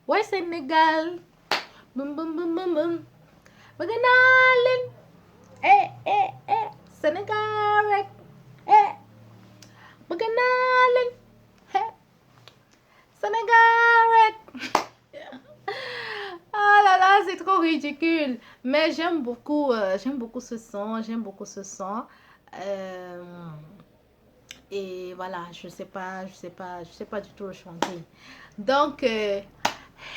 Ouais, Sénégal. Boum, boum, boum, boum, boum. Baganalen. Sénégal rek. Baganalen. Sénégal rek. Ah là là, c'est trop ridicule. Mais j'aime beaucoup ce son, j'aime beaucoup ce son. Euh, et voilà, je sais pas du tout le chanter. Donc, hello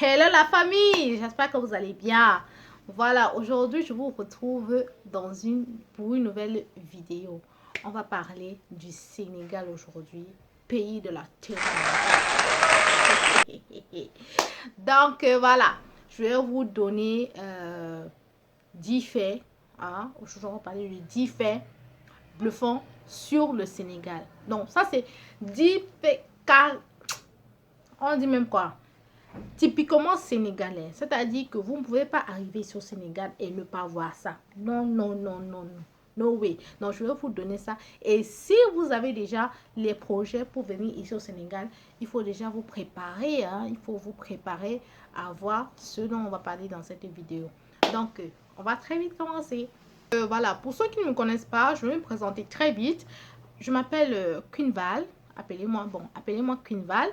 la famille, j'espère que vous allez bien. Voilà, aujourd'hui je vous retrouve pour une nouvelle vidéo. On va parler du Sénégal aujourd'hui, pays de la terre. Donc voilà, je vais vous donner 10 faits. Hein. Aujourd'hui on va parler de 10 faits bluffants sur le Sénégal. Donc ça c'est 10 faits car on dit même quoi, typiquement sénégalais. C'est-à-dire que vous ne pouvez pas arriver sur Sénégal et ne pas voir ça. Non, non, non, non, non. No way. Donc, je vais vous donner ça. Et si vous avez déjà les projets pour venir ici au Sénégal, il faut déjà vous préparer. Hein? Il faut vous préparer à voir ce dont on va parler dans cette vidéo. Donc, on va très vite commencer. Voilà, pour ceux qui ne me connaissent pas, je vais me présenter très vite. Je m'appelle Queen Val. Appelez-moi Queen Val.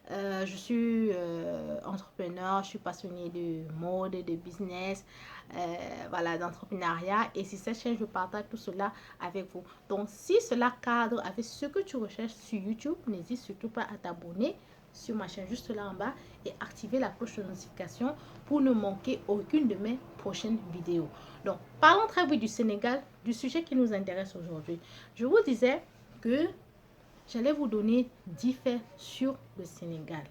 Je suis entrepreneur, je suis passionnée de mode, de business, voilà, d'entrepreneuriat. Et sur cette chaîne, je partage tout cela avec vous. Donc, si cela cadre avec ce que tu recherches sur YouTube, n'hésite surtout pas à t'abonner sur ma chaîne juste là en bas et activer la cloche de notification pour ne manquer aucune de mes prochaines vidéos. Donc, parlons très vite du Sénégal, du sujet qui nous intéresse aujourd'hui. Je vous disais que j'allais vous donner 10 faits sur le Sénégal.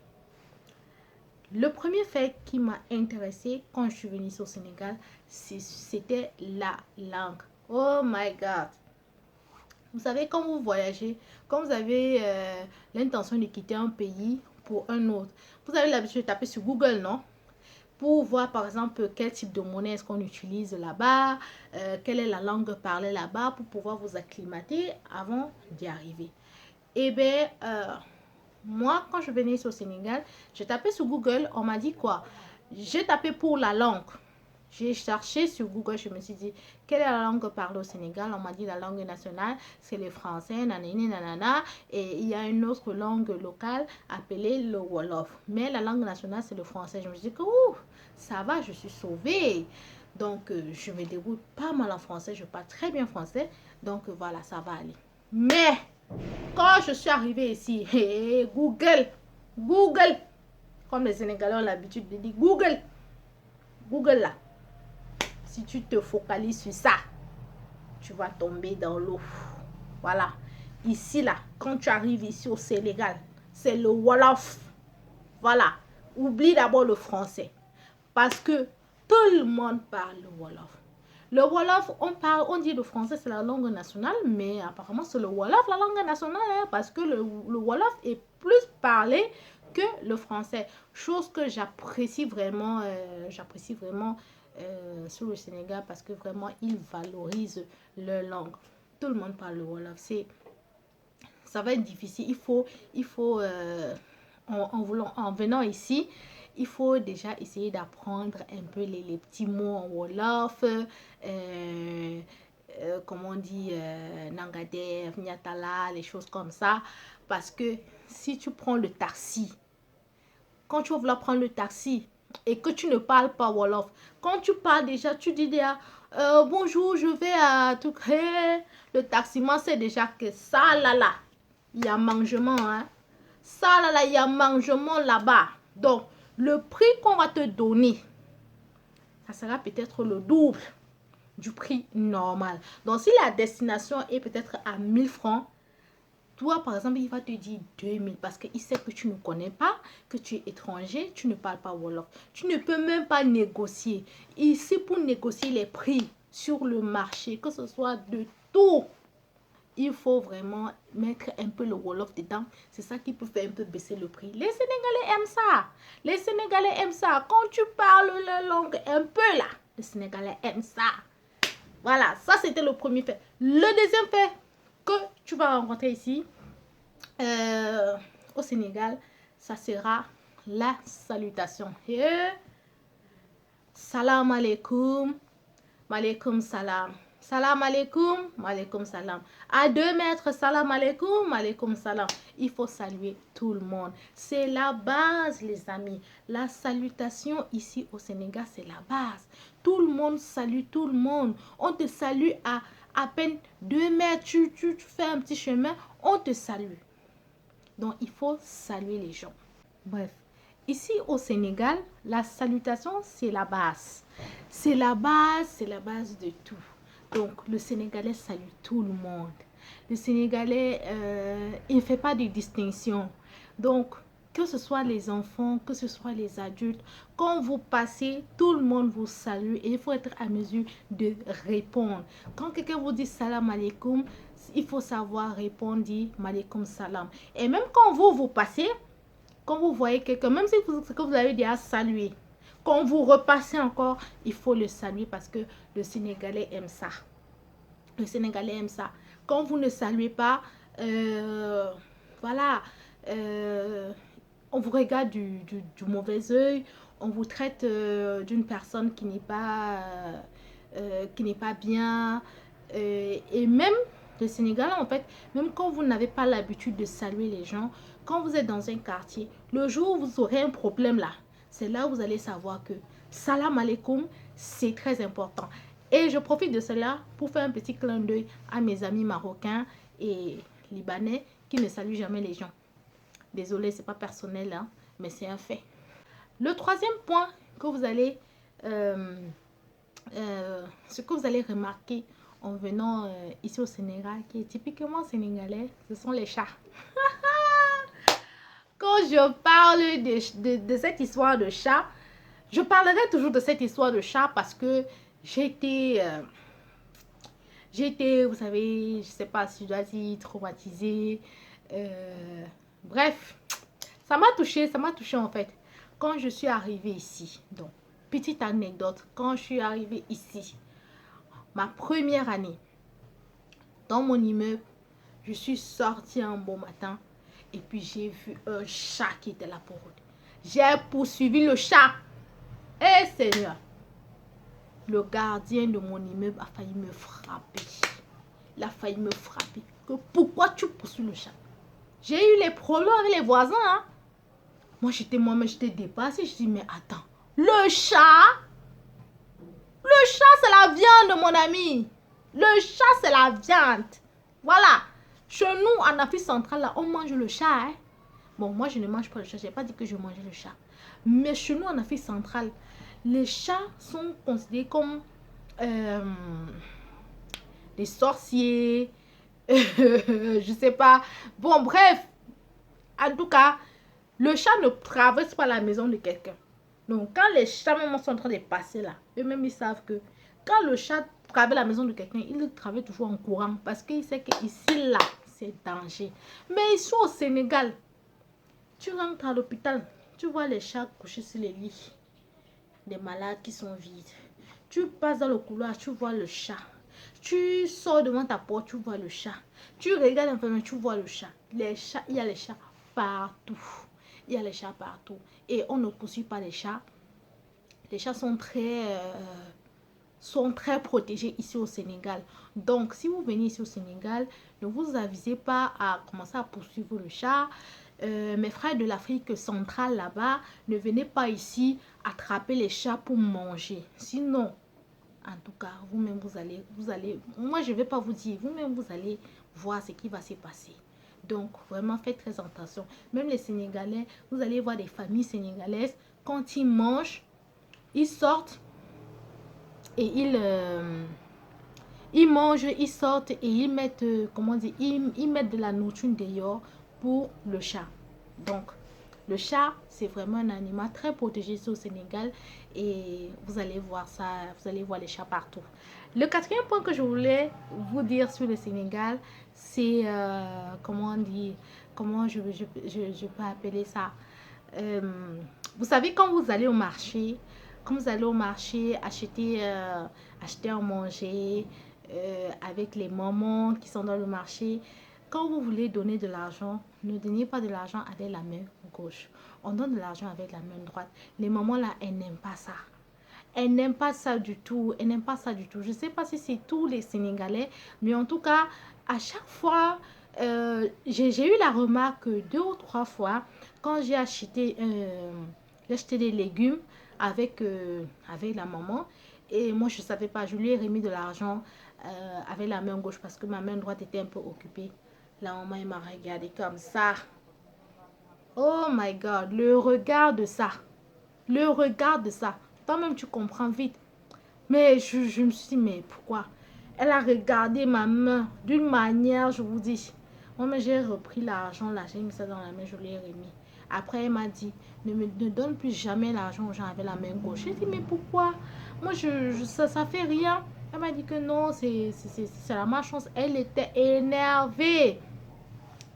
Le premier fait qui m'a intéressé quand je suis venue au Sénégal, c'était la langue. Oh my God! Vous savez, quand vous voyagez, quand vous avez l'intention de quitter un pays pour un autre, vous avez l'habitude de taper sur Google, non? Pour voir par exemple quel type de monnaie est-ce qu'on utilise là-bas, quelle est la langue parlée là-bas pour pouvoir vous acclimater avant d'y arriver. Eh bien, moi, quand je venais ici au Sénégal, j'ai tapé sur Google, on m'a dit quoi? J'ai tapé pour la langue. J'ai cherché sur Google, je me suis dit, quelle est la langue parlée au Sénégal? On m'a dit la langue nationale, c'est le français, nanani, nanana. Et il y a une autre langue locale appelée le Wolof. Mais la langue nationale, c'est le français. Je me suis dit que, ouh, ça va, je suis sauvée. Donc, je me débrouille pas mal en français, je parle très bien français. Donc, voilà, ça va aller. Mais, quand je suis arrivée ici, Google, comme les Sénégalais ont l'habitude de dire, Google là, si tu te focalises sur ça, tu vas tomber dans l'eau. Voilà. Ici là, quand tu arrives ici au Sénégal, c'est le Wolof. Voilà. Oublie d'abord le français. Parce que tout le monde parle le Wolof. Le Wolof, on dit le français, c'est la langue nationale, mais apparemment, c'est le Wolof, la langue nationale, hein, parce que le Wolof est plus parlé que le français. Chose que j'apprécie vraiment sur le Sénégal, parce que vraiment, ils valorisent leur langue. Tout le monde parle le Wolof. Ça va être difficile. Il faut en venant ici, il faut déjà essayer d'apprendre un peu les petits mots en Wolof, comment on dit, Nangader, Nyatala, les choses comme ça. Parce que si tu prends le taxi, quand tu vas vouloir prendre le taxi et que tu ne parles pas Wolof, quand tu parles déjà, tu dis déjà, bonjour, je vais à tout créer. Le taximan sait déjà que ça là, il y a mangement, hein. Ça là, il y a mangement là-bas. Donc, le prix qu'on va te donner, ça sera peut-être le double du prix normal. Donc, si la destination est peut-être à 1000 francs, toi, par exemple, il va te dire 2000 parce qu'il sait que tu ne connais pas, que tu es étranger, tu ne parles pas Wolof. Tu ne peux même pas négocier. Ici, pour négocier les prix sur le marché, que ce soit de tout, il faut vraiment mettre un peu le Wolof dedans. C'est ça qui peut faire un peu baisser le prix. Les Sénégalais aiment ça. Les Sénégalais aiment ça. Quand tu parles la langue un peu là, les Sénégalais aiment ça. Voilà, ça c'était le premier fait. Le deuxième fait que tu vas rencontrer ici au Sénégal, ça sera la salutation. Salam alaikum, malaikum salam. Salam alaikum, malaikum salam. À 2 mètres, salam alaikum, malaikum salam. Il faut saluer tout le monde. C'est la base, les amis. La salutation ici au Sénégal, c'est la base. Tout le monde salue tout le monde. On te salue à peine 2 mètres. Tu fais un petit chemin, on te salue. Donc, il faut saluer les gens. Bref, ici au Sénégal, la salutation, c'est la base. C'est la base de tout. Donc, le Sénégalais salue tout le monde. Le Sénégalais, il ne fait pas de distinction. Donc, que ce soit les enfants, que ce soit les adultes, quand vous passez, tout le monde vous salue et il faut être à mesure de répondre. Quand quelqu'un vous dit salam alaikum, il faut savoir répondre, dire malaikum salam. Et même quand vous passez, quand vous voyez quelqu'un, même si vous avez déjà salué, quand vous repassez encore, il faut le saluer parce que le Sénégalais aime ça. Le Sénégalais aime ça. Quand vous ne saluez pas, voilà, on vous regarde du mauvais œil, on vous traite d'une personne qui n'est pas bien. Et même le Sénégalais, en fait, même quand vous n'avez pas l'habitude de saluer les gens, quand vous êtes dans un quartier, le jour où vous aurez un problème là, c'est là où vous allez savoir que salam alaikum, c'est très important. Et je profite de cela pour faire un petit clin d'œil à mes amis marocains et libanais qui ne saluent jamais les gens. Désolée, c'est pas personnel, hein, mais c'est un fait. Le troisième point que vous allez, ce que vous allez remarquer en venant ici au Sénégal, qui est typiquement sénégalais, ce sont les chats. Quand je parle de cette histoire de chat, je parlerai toujours de cette histoire de chat parce que j'ai été, vous savez, je sais pas si je dois dire traumatisée. Bref, ça m'a touchée en fait. Quand je suis arrivée ici, donc, petite anecdote, quand je suis arrivée ici, ma première année, dans mon immeuble, je suis sortie un bon matin et puis j'ai vu un chat qui était là pour rôder. J'ai poursuivi le chat. Eh Seigneur, le gardien de mon immeuble a failli me frapper. Il a failli me frapper. Que pourquoi tu poursuis le chat? J'ai eu les problèmes avec les voisins. Hein? Moi-même, j'étais dépassée. Je dis, mais attends, le chat, c'est la viande, mon ami. Le chat, c'est la viande. Voilà. Chez nous, en Afrique centrale, là, on mange le chat. Hein? Bon, moi, je ne mange pas le chat. Je n'ai pas dit que je mangeais le chat. Mais chez nous, en Afrique centrale, les chats sont considérés comme des sorciers. Je sais pas. Bon, bref. En tout cas, le chat ne traverse pas la maison de quelqu'un. Donc, quand les chats même sont en train de passer là, eux-mêmes, ils savent que quand le chat traverse la maison de quelqu'un, il le traverse toujours en courant. Parce qu'il sait qu'ici, là, c'est danger. Mais ici au Sénégal, tu rentres à l'hôpital, tu vois les chats couchés sur les lits. Des malades qui sont vides. Tu passes dans le couloir, tu vois le chat. Tu sors devant ta porte, tu vois le chat. Tu regardes l'enfant, tu vois le chat. Les chats, il y a les chats partout. Il y a les chats partout. Et on ne poursuit pas les chats. Les chats sont très protégés ici au Sénégal. Donc, si vous venez ici au Sénégal, ne vous avisez pas à commencer à poursuivre le chat. Mes frères de l'Afrique centrale là-bas, ne venez pas ici attraper les chats pour manger. Sinon, en tout cas, vous-même, vous allez, moi je ne vais pas vous dire, vous-même, vous allez voir ce qui va se passer. Donc, vraiment, faites très attention. Même les Sénégalais, vous allez voir des familles sénégalaises, quand ils mangent, ils sortent et ils mangent, ils sortent et ils mettent, comment dire, ils mettent de la nourriture dehors pour le chat. Donc, le chat, c'est vraiment un animal très protégé ici au Sénégal et vous allez voir ça, vous allez voir les chats partout. Le quatrième point que je voulais vous dire sur le Sénégal, c'est, comment dire, comment je peux appeler ça. Vous savez, quand vous allez au marché, acheter à manger avec les mamans qui sont dans le marché, quand vous voulez donner de l'argent, ne donnez pas de l'argent avec la main gauche. On donne de l'argent avec la main droite. Les mamans là, elles n'aiment pas ça. Elles n'aiment pas ça du tout. Elles n'aiment pas ça du tout. Je ne sais pas si c'est tous les Sénégalais, mais en tout cas, à chaque fois, j'ai eu la remarque 2 ou 3 fois quand j'ai acheté des légumes avec la maman. Et moi, je ne savais pas. Je lui ai remis de l'argent avec la main gauche parce que ma main droite était un peu occupée. La maman, elle m'a regardé comme ça. Oh my God, le regard de ça. Le regard de ça. Toi-même, tu comprends vite. Mais je me suis dit, mais pourquoi? Elle a regardé ma main d'une manière, je vous dis. Moi, j'ai repris l'argent là, j'ai mis ça dans la main, je l'ai remis. Après, elle m'a dit, ne donne plus jamais l'argent aux gens avec la main gauche. J'ai dit, mais pourquoi? Moi, ça fait rien. Elle m'a dit que non, c'est la malchance. Elle était énervée.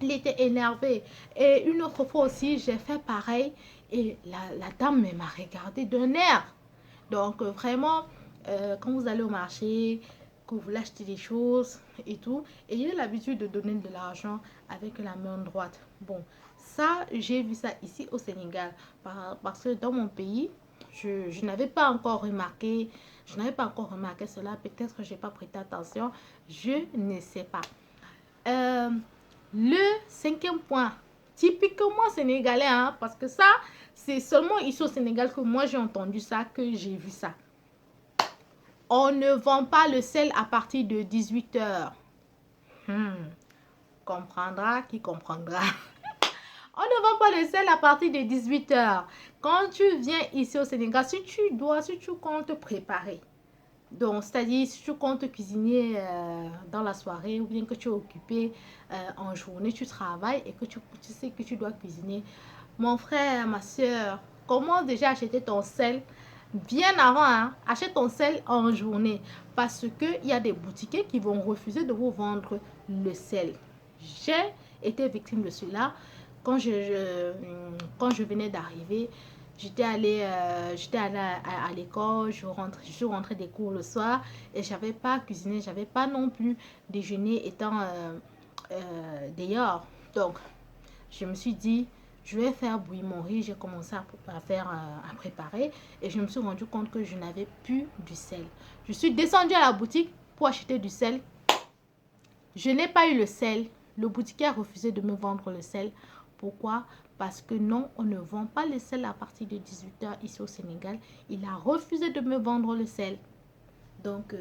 Il était énervé. Et une autre fois aussi, j'ai fait pareil. Et la dame m'a regardé d'un air. Donc, vraiment, quand vous allez au marché, que vous voulez acheter des choses et tout, ayez l'habitude de donner de l'argent avec la main droite. Bon, ça, j'ai vu ça ici au Sénégal. Parce que dans mon pays, je n'avais pas encore remarqué. Je n'avais pas encore remarqué cela. Peut-être que je n'ai pas prêté attention. Je ne sais pas. Le 5e point, typiquement sénégalais, hein, parce que ça, c'est seulement ici au Sénégal que moi j'ai entendu ça, que j'ai vu ça. On ne vend pas le sel à partir de 18h. Comprendra qui comprendra. On ne vend pas le sel à partir de 18h. Quand tu viens ici au Sénégal, si tu comptes préparer, donc, c'est-à-dire, si tu comptes cuisiner dans la soirée ou bien que tu es occupé en journée, tu travailles et que tu sais que tu dois cuisiner. Mon frère, ma soeur, comment déjà acheter ton sel bien avant, hein? Achète ton sel en journée parce qu'il y a des boutiquiers qui vont refuser de vous vendre le sel. J'ai été victime de cela quand quand je venais d'arriver. J'étais allée à l'école, je suis rentrée des cours le soir et j'avais pas cuisiné, j'avais pas non plus déjeuné étant dehors. Donc, je me suis dit, je vais faire bouillir mon riz. J'ai commencé à préparer et je me suis rendu compte que je n'avais plus du sel. Je suis descendue à la boutique pour acheter du sel. Je n'ai pas eu le sel. Le boutiquier a refusé de me vendre le sel. Pourquoi? Parce que non, on ne vend pas le sel à partir de 18h ici au Sénégal. Il a refusé de me vendre le sel. Donc,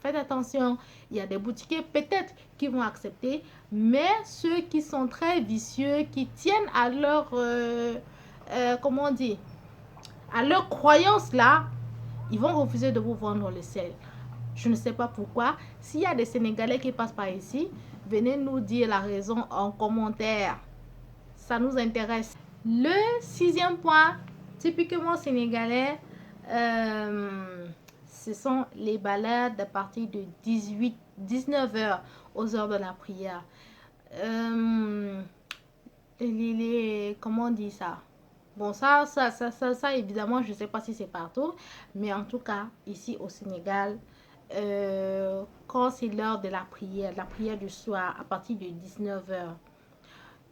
faites attention. Il y a des boutiquiers peut-être qui vont accepter, mais ceux qui sont très vicieux, qui tiennent à leur, comment on dit, à leur croyance là, ils vont refuser de vous vendre le sel. Je ne sais pas pourquoi. S'il y a des Sénégalais qui passent par ici, venez nous dire la raison en commentaire. Ça nous intéresse. Le 6e point, typiquement sénégalais, ce sont les balades à partir de 19h aux heures de la prière. Comment on dit ça? Bon, ça, évidemment, je ne sais pas si c'est partout, mais en tout cas, ici au Sénégal, quand c'est l'heure de la prière du soir, à partir de 19h,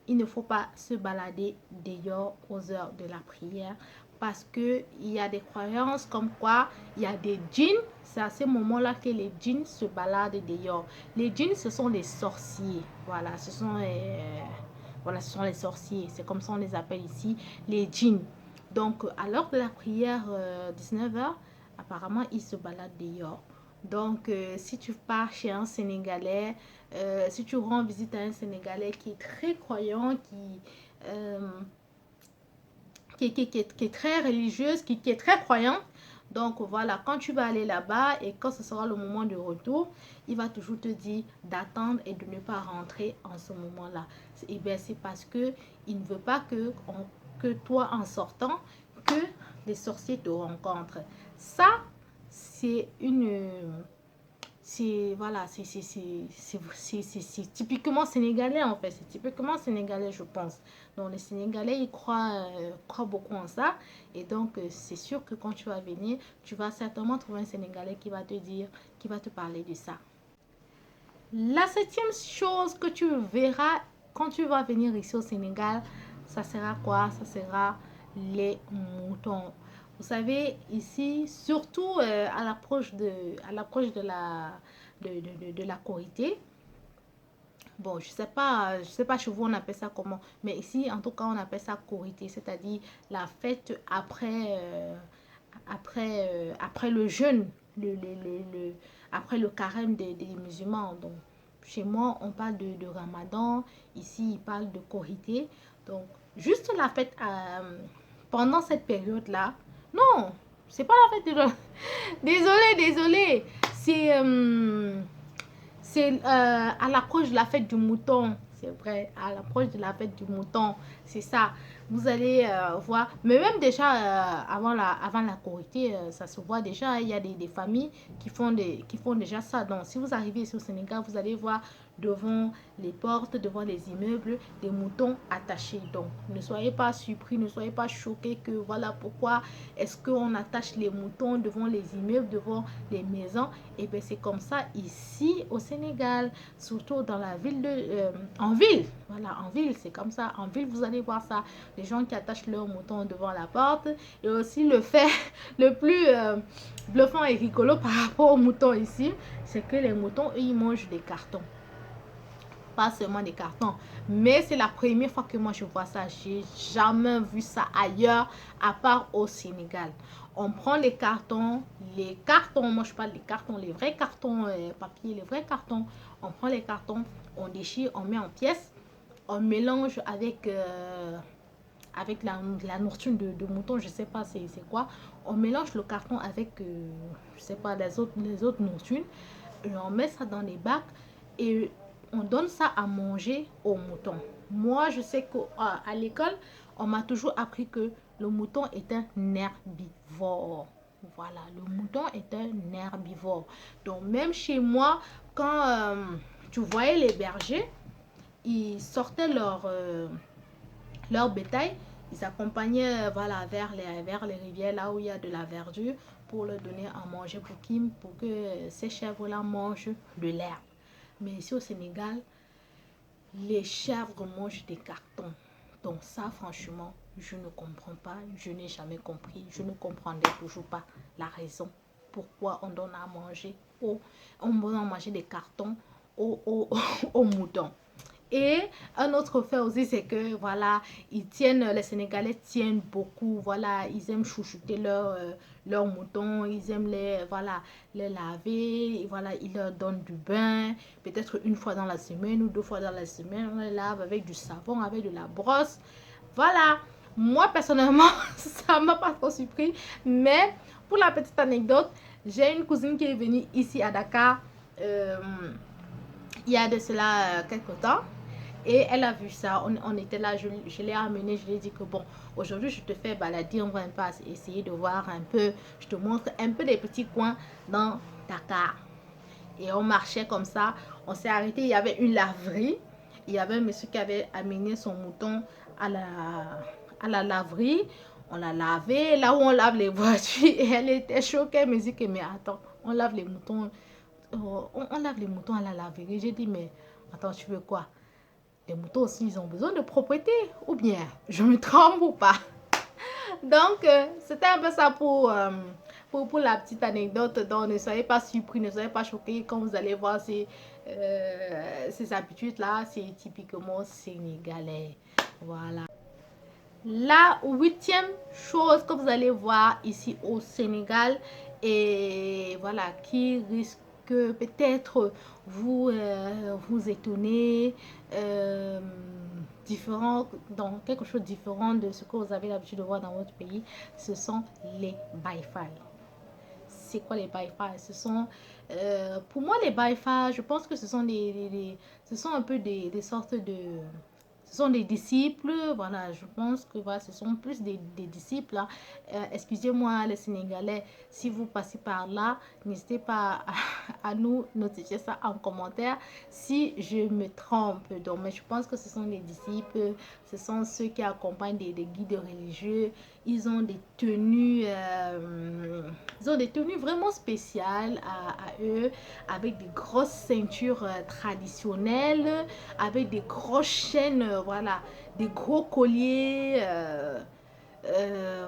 il ne faut pas se balader dehors aux heures de la prière parce qu'il y a des croyances comme quoi il y a des djinns. C'est à ce moment-là que les djinns se baladent dehors. Les djinns, ce sont les sorciers. Voilà, ce sont les sorciers. C'est comme ça on les appelle ici, les djinns. Donc, à l'heure de la prière, 19h, apparemment, ils se baladent dehors. Donc, si tu pars chez un Sénégalais, si tu rends visite à un Sénégalais qui est très croyant, qui est très religieuse, qui est très croyant, donc voilà, quand tu vas aller là-bas et quand ce sera le moment de retour, il va toujours te dire d'attendre et de ne pas rentrer en ce moment-là. Et bien, c'est parce que il ne veut pas que toi, en sortant, que les sorciers te rencontrent. Ça, c'est voilà, c'est typiquement sénégalais en fait. C'est typiquement sénégalais, je pense. Donc les Sénégalais, ils croient beaucoup en ça. Et donc, c'est sûr que quand tu vas venir, tu vas certainement trouver un Sénégalais qui va te dire, qui va te parler de ça. La 7e chose que tu verras quand tu vas venir ici au Sénégal, ça sera quoi? Ça sera les moutons. Vous savez, ici, surtout à l'approche de la Korité. Bon, je sais pas chez vous on appelle ça comment, mais ici, en tout cas, on appelle ça Korité, c'est-à-dire la fête après le jeûne, après le carême des musulmans. Donc, chez moi, on parle de Ramadan, ici, ils parlent de Korité. Donc, juste la fête pendant cette période-là. Non, c'est pas la fête de... Désolé. C'est à l'approche de la fête du mouton. C'est vrai, à l'approche de la fête du mouton. C'est ça. Vous allez voir. Mais même déjà, avant la Korité, ça se voit déjà. Il y a des familles qui font déjà ça. Donc, si vous arrivez ici au Sénégal, vous allez voir devant les portes, devant les immeubles, des moutons attachés. Donc, ne soyez pas surpris, ne soyez pas choqués que voilà pourquoi est-ce qu'on attache les moutons devant les immeubles, devant les maisons. Et bien, c'est comme ça ici au Sénégal, surtout dans la ville en ville. Voilà, en ville, c'est comme ça. En ville, vous allez voir ça. Les gens qui attachent leurs moutons devant la porte. Et aussi le fait le plus bluffant et rigolo par rapport aux moutons ici, c'est que les moutons, eux, ils mangent des cartons. Pas seulement des cartons, mais c'est la première fois que moi je vois ça. J'ai jamais vu ça ailleurs à part au Sénégal. On prend les cartons, moi je parle des cartons, les vrais cartons papier, les vrais cartons. On prend les cartons, on déchire, on met en pièces, on mélange avec la nourriture de mouton, je sais pas c'est quoi. On mélange le carton avec, je sais pas, les autres nourritures. Et on met ça dans les bacs et on donne ça à manger aux moutons. Moi, je sais qu'à l'école, on m'a toujours appris que le mouton est un herbivore. Voilà, le mouton est un herbivore. Donc, même chez moi, quand tu voyais les bergers, ils sortaient leur bétail, ils s'accompagnaient voilà, vers les rivières, là où il y a de la verdure, pour leur donner à manger, pour que ces chèvres-là mangent de l'herbe. Mais ici au Sénégal, les chèvres mangent des cartons. Donc ça, franchement, je ne comprends pas. Je n'ai jamais compris. Je ne comprendrai toujours pas la raison pourquoi on donne à manger, on donne à manger des cartons aux moutons. Et un autre fait aussi, c'est que voilà, les Sénégalais tiennent beaucoup, voilà, ils aiment chouchouter leurs moutons, ils aiment les laver, voilà, ils leur donnent du bain, peut-être une fois dans la semaine ou 2 fois dans la semaine, on les lave avec du savon, avec de la brosse, voilà. Moi, personnellement, ça m'a pas trop surpris, mais pour la petite anecdote, j'ai une cousine qui est venue ici à Dakar, il y a de cela quelques temps. Et elle a vu ça, on était là, je l'ai amené, je lui ai dit que bon, aujourd'hui je te fais balader, on va un peu essayer de voir un peu, je te montre un peu des petits coins dans Dakar. Et on marchait comme ça, on s'est arrêté, il y avait une laverie, il y avait un monsieur qui avait amené son mouton à la laverie, on l'a lavé, là où on lave les voitures, et elle était choquée, elle me dit que mais attends, on lave les moutons, on lave les moutons à la laverie. J'ai dit mais attends, tu veux quoi? Les moutons aussi, ils ont besoin de propreté. Ou bien, je me trompe ou pas. Donc, c'était un peu ça pour la petite anecdote. Donc, ne soyez pas surpris, ne soyez pas choqués quand vous allez voir ces habitudes-là. C'est typiquement sénégalais. Voilà. La 8e chose que vous allez voir ici au Sénégal, et voilà, qui risque peut-être vous étonner, dans quelque chose de différent de ce que vous avez l'habitude de voir dans votre pays, ce sont les Baïfal. C'est quoi les Baïfal? Pour moi, les Baïfal, je pense que ce sont ce sont un peu des sortes de... Ce sont des disciples, voilà, je pense que voilà, ce sont plus des disciples. Hein. Excusez-moi les Sénégalais, si vous passez par là, n'hésitez pas à nous notifier ça en commentaire si je me trompe. Donc, mais je pense que ce sont les disciples, ce sont ceux qui accompagnent des guides religieux Ils ont des tenues, vraiment spéciales à eux, avec des grosses ceintures traditionnelles, avec des grosses chaînes, voilà, des gros colliers.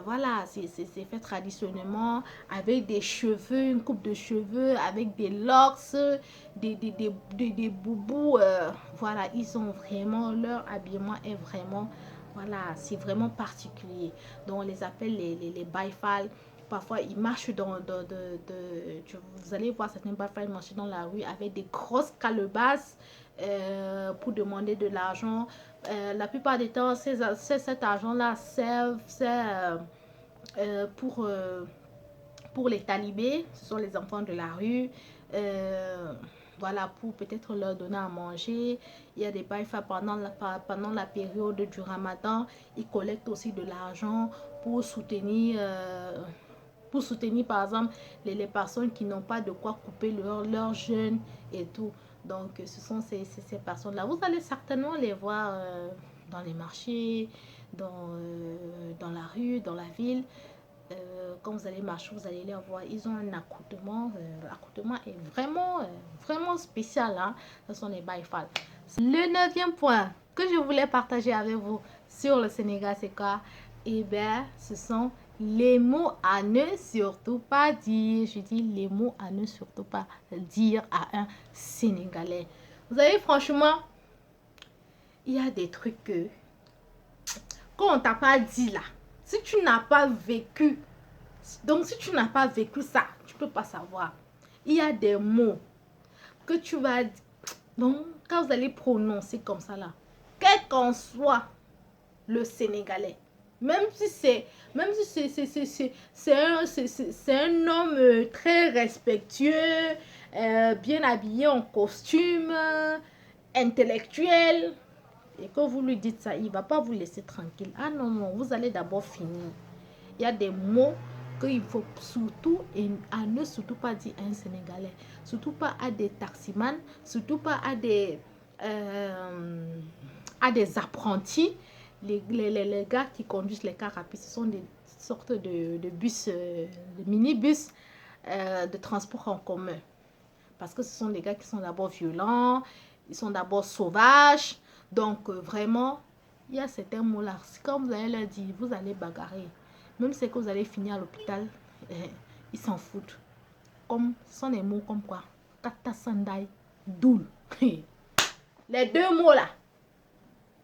Voilà, c'est fait traditionnellement avec des cheveux, une coupe de cheveux, avec des locks, des boubous. Voilà, ils ont vraiment, leur habillement est vraiment, voilà, c'est vraiment particulier. Donc, on les appelle les baïfals. Parfois, ils marchent vous allez voir certains baïfals marcher dans la rue avec des grosses calebasses pour demander de l'argent. La plupart du temps, cet argent-là sert pour les talibés, ce sont les enfants de la rue. Voilà, pour peut-être leur donner à manger. Il y a des baïfas pendant la période du Ramadan, ils collectent aussi de l'argent pour soutenir par exemple les personnes qui n'ont pas de quoi couper leur jeûne et tout. Donc ce sont ces personnes-là. Vous allez certainement les voir dans les marchés, dans la rue, dans la ville. Quand vous allez marcher, vous allez les voir. Ils ont un accoutrement. L'accoutrement est vraiment spécial. Hein? Ce sont les baïfals. Le 9e point que je voulais partager avec vous sur le Sénégal, c'est quoi? Eh bien, ce sont les mots à ne surtout pas dire. Je dis les mots à ne surtout pas dire à un Sénégalais. Vous savez, franchement, il y a des trucs que quand on t'a pas dit là, si tu n'as pas vécu, donc si tu n'as pas vécu ça, tu peux pas savoir. Il y a des mots que tu vas, donc quand vous allez prononcer comme ça là, quel qu'en soit le Sénégalais, même si c'est un homme très respectueux, bien habillé en costume, intellectuel, et que vous lui dites ça, il ne va pas vous laisser tranquille. Ah non, non, vous allez d'abord finir. Il y a des mots qu'il faut surtout et à ne surtout pas dire à un Sénégalais. Surtout pas à des taximans, surtout pas à des apprentis. Les gars qui conduisent les cars rapides, ce sont des sortes de bus, de minibus de transport en commun. Parce que ce sont des gars qui sont d'abord violents, ils sont d'abord sauvages. Donc, vraiment, il y a certains mots-là. Quand vous allez leur dire, vous allez bagarrer. Même si c'est que vous allez finir à l'hôpital, ils s'en foutent. Ce sont des mots comme quoi? Kata sandai, doul. Les deux mots-là.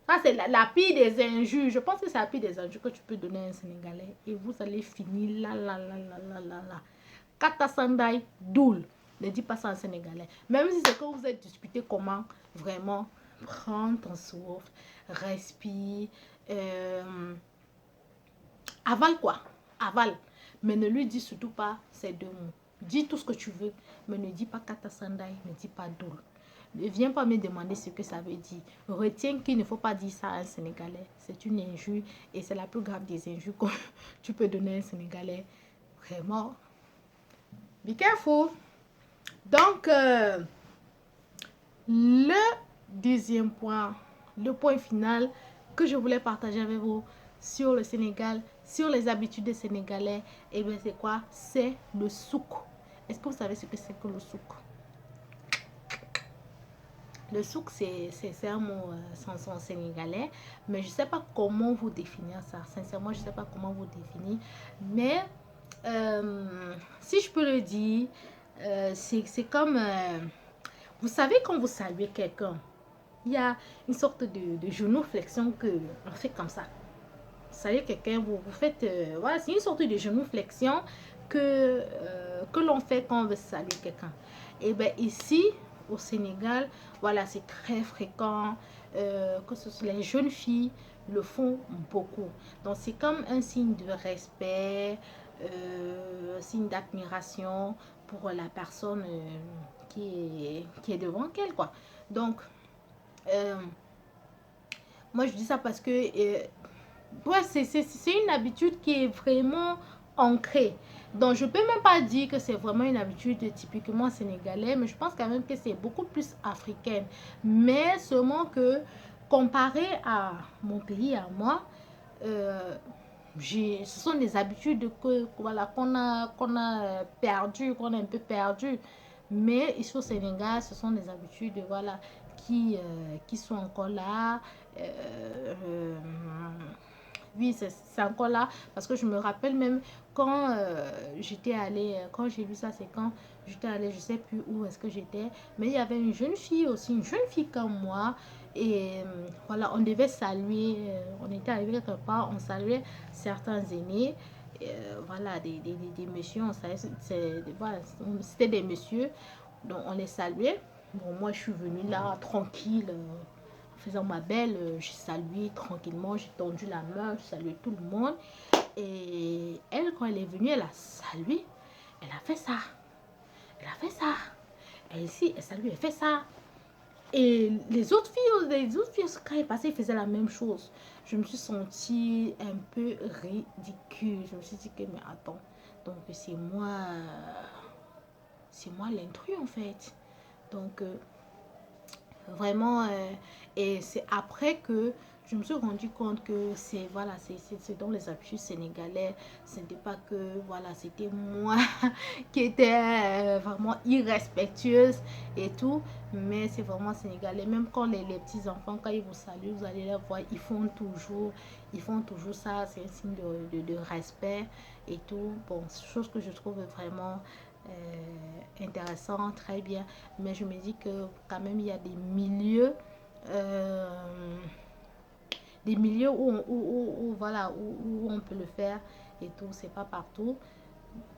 Ça, c'est la pire des injures. Je pense que c'est la pire des injures que tu peux donner à un Sénégalais. Et vous allez finir là. Kata sandai, doul. Ne dis pas ça en sénégalais. Même si c'est que vous êtes discuté comment vraiment prendre ton souffle, respire, avale quoi, avale. Mais ne lui dis surtout pas ces deux mots. Dis tout ce que tu veux, mais ne dis pas kata sandai, ne dis pas doul. Ne viens pas me demander ce que ça veut dire. Retiens qu'il ne faut pas dire ça à un Sénégalais. C'est une injure et c'est la plus grave des injures que tu peux donner à un Sénégalais. Vraiment. Be careful. Donc, le 10e point, le point final que je voulais partager avec vous sur le Sénégal, sur les habitudes des Sénégalais, et bien c'est quoi? C'est le souk. Est-ce que vous savez ce que c'est que le souk? Le souk, c'est un mot sans sénégalais, mais je ne sais pas comment vous définir ça. Sincèrement, je ne sais pas comment vous définir. Mais si je peux le dire, c'est comme, vous savez, quand vous saluez quelqu'un, il y a une sorte de genou-flexion qu'on fait comme ça. Vous savez, quelqu'un, vous faites, voilà, c'est une sorte de genou-flexion que l'on fait quand on veut saluer quelqu'un. Et bien ici, au Sénégal, voilà, c'est très fréquent que ce soit les jeunes filles le font beaucoup. Donc, c'est comme un signe de respect, un signe d'admiration pour la personne qui est devant elle, quoi. Donc, moi, je dis ça parce que ouais, c'est une habitude qui est vraiment ancrée. Donc, je peux même pas dire que c'est vraiment une habitude typiquement sénégalaise, mais je pense quand même que c'est beaucoup plus africaine. Mais seulement que, comparé à mon pays, à moi, ce sont des habitudes que voilà qu'on a perdu, qu'on a un peu perdu. Mais ici au Sénégal, ce sont des habitudes voilà qui sont encore là. Euh, oui, c'est encore là parce que je me rappelle même quand j'étais allée, quand j'ai vu ça, c'est quand j'étais allée, je sais plus où est-ce que j'étais, mais il y avait une jeune fille aussi, une jeune fille comme moi. Et voilà, on devait saluer, on était arrivé quelque part, on saluait certains aînés. Voilà, des messieurs, on savait, voilà, c'était des messieurs, donc on les saluait. Bon, moi je suis venue là tranquille, en faisant ma belle, j'ai salué tranquillement, j'ai tendu la main, j'ai salué tout le monde. Et elle, quand elle est venue, elle a salué, elle a fait ça, elle a fait ça. Et ici, elle salue, elle fait ça. Et les autres filles, quand elles passaient, elles faisaient la même chose. Je me suis sentie un peu ridicule. Je me suis dit que, mais attends, donc c'est moi l'intrus en fait. Donc, vraiment, et c'est après que je me suis rendu compte que c'est voilà, c'est dans les habitudes sénégalais. Ce n'était pas que voilà, c'était moi qui était vraiment irrespectueuse et tout, mais c'est vraiment sénégalais. Même quand les petits enfants, quand ils vous saluent, vous allez les voir, ils font toujours ça. C'est un signe de respect et tout. Bon, chose que je trouve vraiment intéressant, très bien. Mais je me dis que quand même il y a des milieux voilà où on peut le faire et tout, c'est pas partout.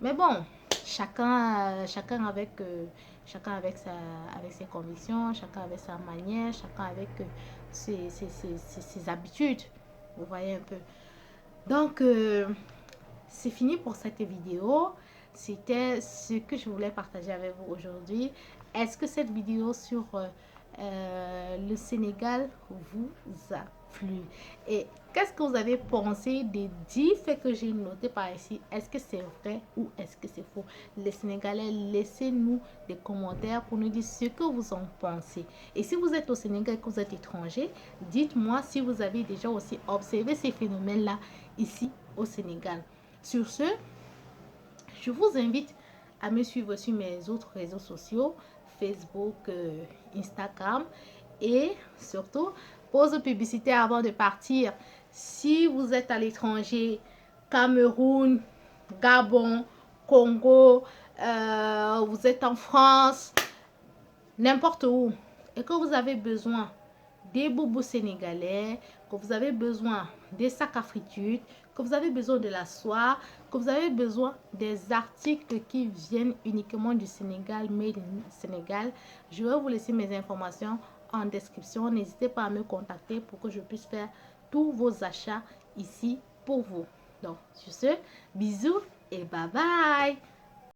Mais bon, chacun avec ses convictions, chacun avec sa manière, chacun avec ses habitudes. Vous voyez un peu. Donc, c'est fini pour cette vidéo. C'était ce que je voulais partager avec vous aujourd'hui. Est-ce que cette vidéo sur le Sénégal vous a plu? Et qu'est-ce que vous avez pensé des 10 faits que j'ai notés par ici? Est-ce que c'est vrai ou est-ce que c'est faux? Les Sénégalais, laissez-nous des commentaires pour nous dire ce que vous en pensez. Et si vous êtes au Sénégal et que vous êtes étranger, dites-moi si vous avez déjà aussi observé ces phénomènes-là ici au Sénégal. Sur ce, je vous invite à me suivre sur mes autres réseaux sociaux, Facebook, Instagram, et surtout, pause publicitaire avant de partir. Si vous êtes à l'étranger, Cameroun, Gabon, Congo, vous êtes en France, n'importe où, et que vous avez besoin des boubous sénégalais, que vous avez besoin des sacs à friture, que vous avez besoin de la soie, que vous avez besoin des articles qui viennent uniquement du Sénégal, made in Sénégal, je vais vous laisser mes informations en description. N'hésitez pas à me contacter pour que je puisse faire tous vos achats ici pour vous. Donc, sur ce, bisous et bye bye.